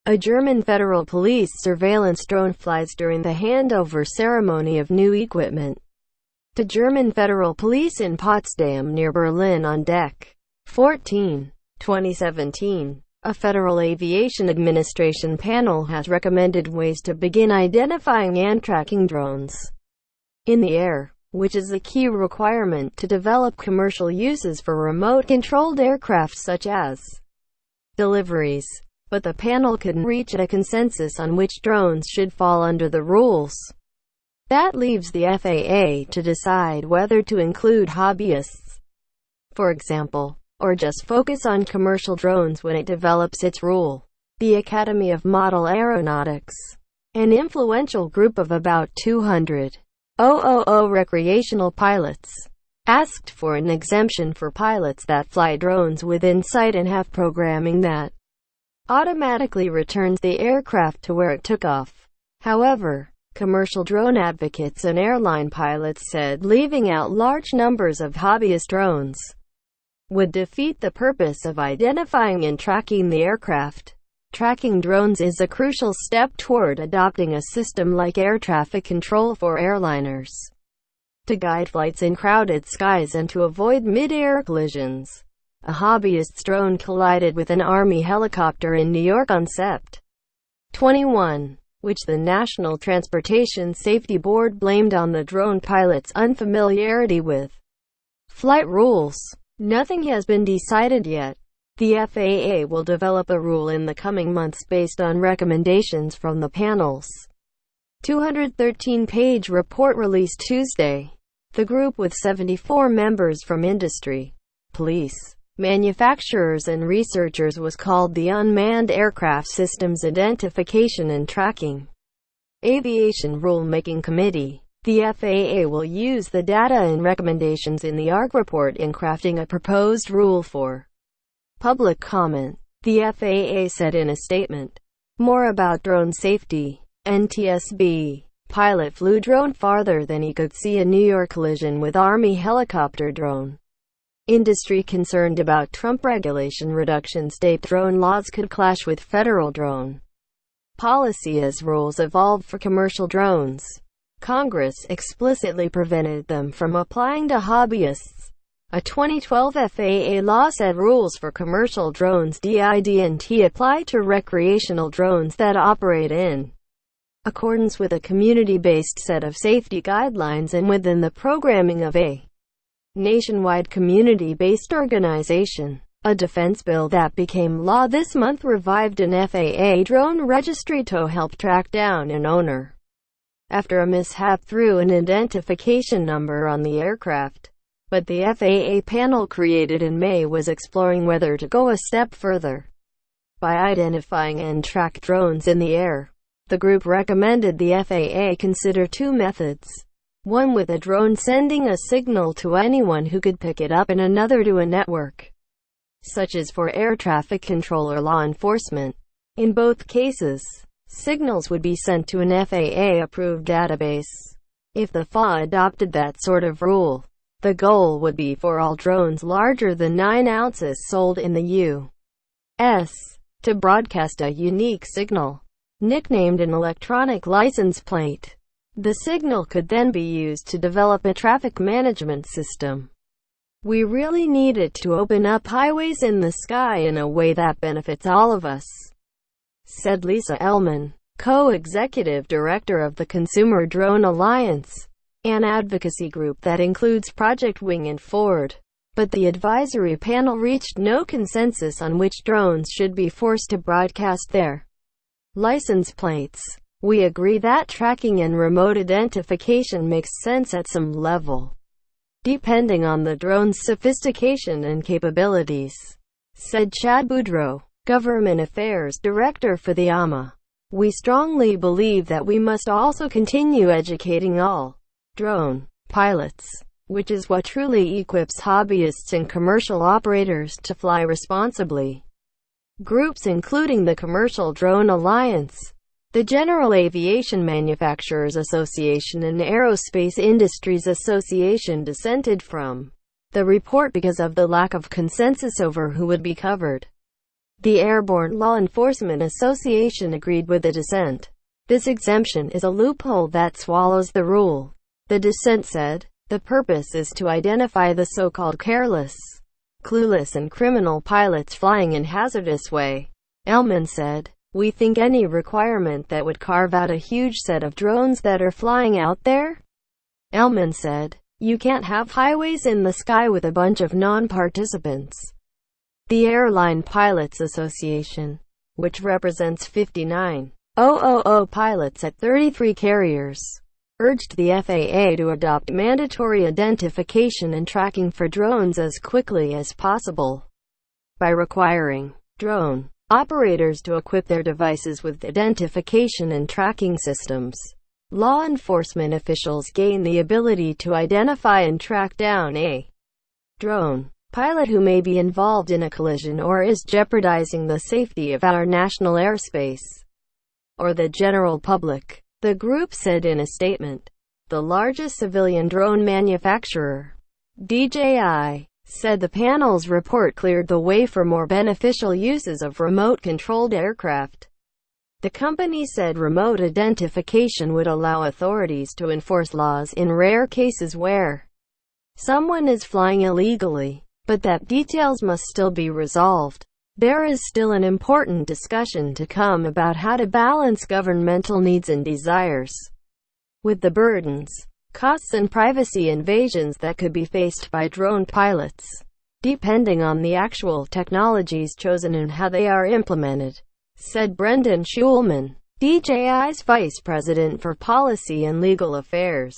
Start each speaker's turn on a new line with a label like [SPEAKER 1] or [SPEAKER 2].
[SPEAKER 1] A German federal police surveillance drone flies during the handover ceremony of new equipment to German federal police in Potsdam near Berlin on Dec. 14, 2017. A Federal Aviation Administration panel has recommended ways to begin identifying and tracking drones in the air, which is a key requirement to develop commercial uses for remote-controlled aircraft such as deliveries. But the panel couldn't reach a consensus on which drones should fall under the rules. That leaves the FAA to decide whether to include hobbyists, for example, or just focus on commercial drones when it develops its rule. The Academy of Model Aeronautics, an influential group of about 200 recreational pilots, asked for an exemption for pilots that fly drones within sight and have programming that automatically returns the aircraft to where it took off. However, commercial drone advocates and airline pilots said leaving out large numbers of hobbyist drones would defeat the purpose of identifying and tracking the aircraft. Tracking drones is a crucial step toward adopting a system like air traffic control for airliners to guide flights in crowded skies and to avoid mid-air collisions. A hobbyist's drone collided with an Army helicopter in New York on Sept. 21, which the National Transportation Safety Board blamed on the drone pilot's unfamiliarity with flight rules. Nothing has been decided yet. The FAA will develop a rule in the coming months based on recommendations from the panel's 213-page report released Tuesday. The group, with 74 members from industry, police, manufacturers and researchers, was called the Unmanned Aircraft Systems Identification and Tracking Aviation Rulemaking Committee. The FAA will use the data and recommendations in the ARC report in crafting a proposed rule for public comment, the FAA said in a statement. More about drone safety. NTSB pilot flew drone farther than he could see. A New York collision with Army helicopter drone. Industry concerned about Trump regulation reduction. State drone laws could clash with federal drone policy as rules evolve for commercial drones. Congress explicitly prevented them from applying to hobbyists. A 2012 FAA law said rules for commercial drones didn't apply to recreational drones that operate in accordance with a community-based set of safety guidelines and within the programming of a nationwide community-based organization. A defense bill that became law this month revived an FAA drone registry to help track down an owner after a mishap through an identification number on the aircraft. But the FAA panel created in May was exploring whether to go a step further by identifying and track drones in the air. The group recommended the FAA consider two methods: one with a drone sending a signal to anyone who could pick it up, and another to a network, such as for air traffic control or law enforcement. In both cases, signals would be sent to an FAA-approved database. If the FAA adopted that sort of rule, the goal would be for all drones larger than 9 ounces sold in the U.S. to broadcast a unique signal, nicknamed an electronic license plate. The signal could then be used to develop a traffic management system. We really needed to open up highways in the sky in a way that benefits all of us, said Lisa Ellman, co-executive director of the Consumer Drone Alliance, an advocacy group that includes Project Wing and Ford. But the advisory panel reached no consensus on which drones should be forced to broadcast their license plates. We agree that tracking and remote identification makes sense at some level, depending on the drone's sophistication and capabilities, said Chad Boudreaux, Government Affairs Director for the AMA. We strongly believe that we must also continue educating all drone pilots, which is what truly equips hobbyists and commercial operators to fly responsibly. Groups including the Commercial Drone Alliance, the General Aviation Manufacturers Association and Aerospace Industries Association dissented from the report because of the lack of consensus over who would be covered. The Airborne Law Enforcement Association agreed with the dissent. This exemption is a loophole that swallows the rule. The dissent said, the purpose is to identify the so-called careless, clueless and criminal pilots flying in hazardous way. Elman said, we think any requirement that would carve out a huge set of drones that are flying out there. Elman said, you can't have highways in the sky with a bunch of non-participants. The Airline Pilots Association, which represents 59,000 pilots at 33 carriers, urged the FAA to adopt mandatory identification and tracking for drones as quickly as possible. By requiring drone operators to equip their devices with identification and tracking systems, law enforcement officials gain the ability to identify and track down a drone pilot who may be involved in a collision or is jeopardizing the safety of our national airspace or the general public, the group said in a statement. The largest civilian drone manufacturer, DJI, said the panel's report cleared the way for more beneficial uses of remote-controlled aircraft. The company said remote identification would allow authorities to enforce laws in rare cases where someone is flying illegally, but that details must still be resolved. There is still an important discussion to come about how to balance governmental needs and desires with the burdens, costs and privacy invasions that could be faced by drone pilots, depending on the actual technologies chosen and how they are implemented, said Brendan Schulman, DJI's vice president for policy and legal affairs.